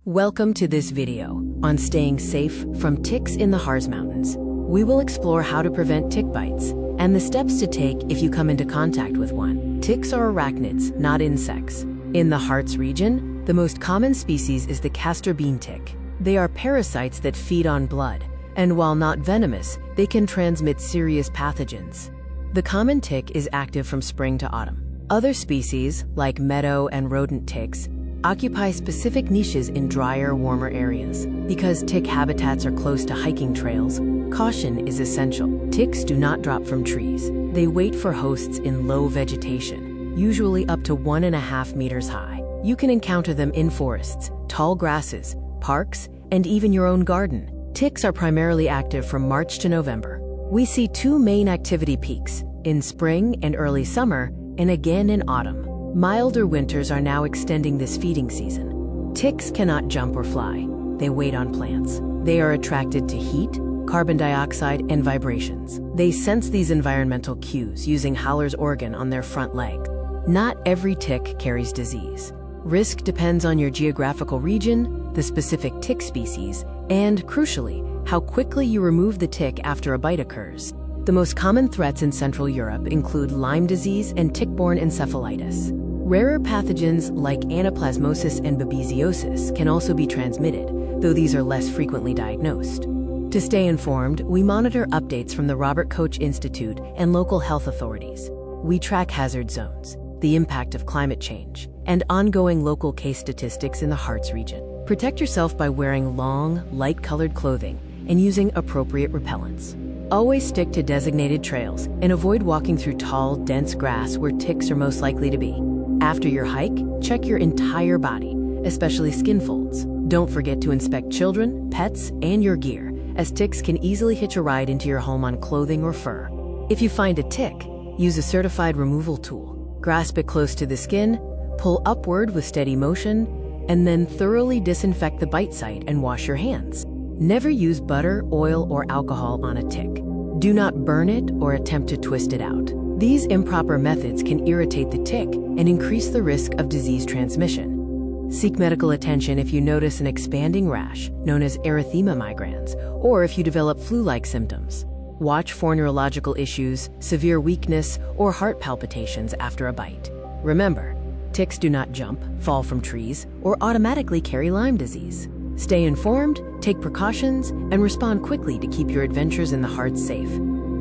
Welcome to this video on staying safe from ticks in the Harz Mountains. We will explore how to prevent tick bites and the steps to take if you come into contact with one. Ticks are arachnids, not insects. In the Harz region, the most common species is the castor bean tick. They are parasites that feed on blood, and while not venomous, they can transmit serious pathogens. The common tick is active from spring to autumn. Other species, like meadow and rodent ticks, occupy specific niches in drier, warmer areas. Because tick habitats are close to hiking trails, caution is essential. Ticks do not drop from trees. They wait for hosts in low vegetation, usually up to 1.5 meters high. You can encounter them in forests, tall grasses, parks, and even your own garden. Ticks are primarily active from March to November. We see two main activity peaks, in spring and early summer, and again in autumn. Milder winters are now extending this feeding season. Ticks cannot jump or fly. They wait on plants. They are attracted to heat, carbon dioxide, and vibrations. They sense these environmental cues using Haller's organ on their front leg. Not every tick carries disease. Risk depends on your geographical region, the specific tick species, and, crucially, how quickly you remove the tick after a bite occurs. The most common threats in Central Europe include Lyme disease and tick-borne encephalitis. Rarer pathogens like anaplasmosis and babesiosis can also be transmitted, though these are less frequently diagnosed. To stay informed, we monitor updates from the Robert Koch Institute and local health authorities. We track hazard zones, the impact of climate change, and ongoing local case statistics in the Harz region. Protect yourself by wearing long, light-colored clothing and using appropriate repellents. Always stick to designated trails and avoid walking through tall, dense grass where ticks are most likely to be. After your hike, check your entire body, especially skin folds. Don't forget to inspect children, pets, and your gear, as ticks can easily hitch a ride into your home on clothing or fur. If you find a tick, use a certified removal tool. Grasp it close to the skin, pull upward with steady motion, and then thoroughly disinfect the bite site and wash your hands. Never use butter, oil, or alcohol on a tick. Do not burn it or attempt to twist it out. These improper methods can irritate the tick and increase the risk of disease transmission. Seek medical attention if you notice an expanding rash, known as erythema migrans, or if you develop flu-like symptoms. Watch for neurological issues, severe weakness, or heart palpitations after a bite. Remember, ticks do not jump, fall from trees, or automatically carry Lyme disease. Stay informed, take precautions, and respond quickly to keep your adventures in the Harz safe.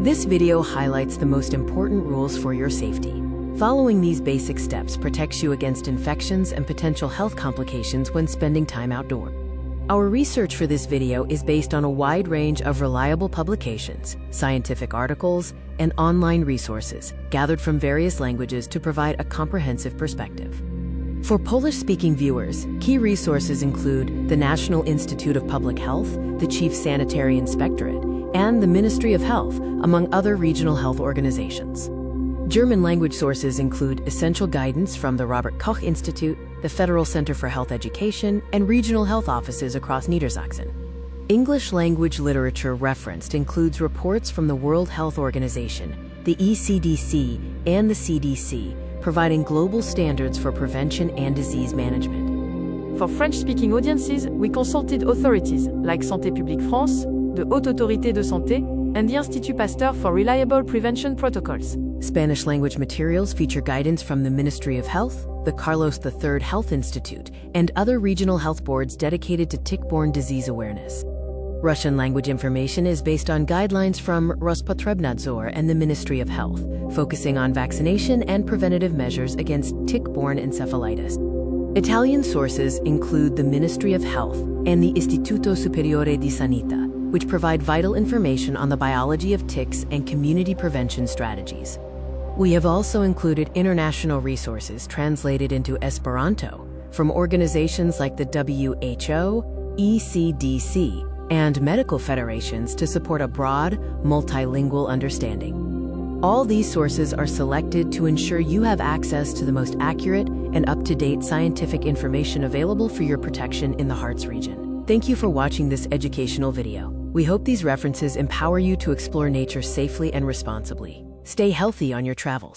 This video highlights the most important rules for your safety. Following these basic steps protects you against infections and potential health complications when spending time outdoors. Our research for this video is based on a wide range of reliable publications, scientific articles, and online resources gathered from various languages to provide a comprehensive perspective. For Polish-speaking viewers, key resources include the National Institute of Public Health, the Chief Sanitary Inspectorate, and the Ministry of Health, among other regional health organizations. German language sources include essential guidance from the Robert Koch Institute, the Federal Center for Health Education, and regional health offices across Niedersachsen. English language literature referenced includes reports from the World Health Organization, the ECDC, and the CDC, providing global standards for prevention and disease management. For French-speaking audiences, we consulted authorities like Santé Publique France, the Haute Autorité de Santé, and the Institut Pasteur for reliable prevention protocols. Spanish language materials feature guidance from the Ministry of Health, the Carlos III Health Institute, and other regional health boards dedicated to tick-borne disease awareness. Russian language information is based on guidelines from Rospotrebnadzor and the Ministry of Health, focusing on vaccination and preventative measures against tick-borne encephalitis. Italian sources include the Ministry of Health and the Istituto Superiore di Sanità, which provide vital information on the biology of ticks and community prevention strategies. We have also included international resources translated into Esperanto from organizations like the WHO, ECDC, and medical federations to support a broad, multilingual understanding. All these sources are selected to ensure you have access to the most accurate and up-to-date scientific information available for your protection in the Harz region. Thank you for watching this educational video. We hope these references empower you to explore nature safely and responsibly. Stay healthy on your travels.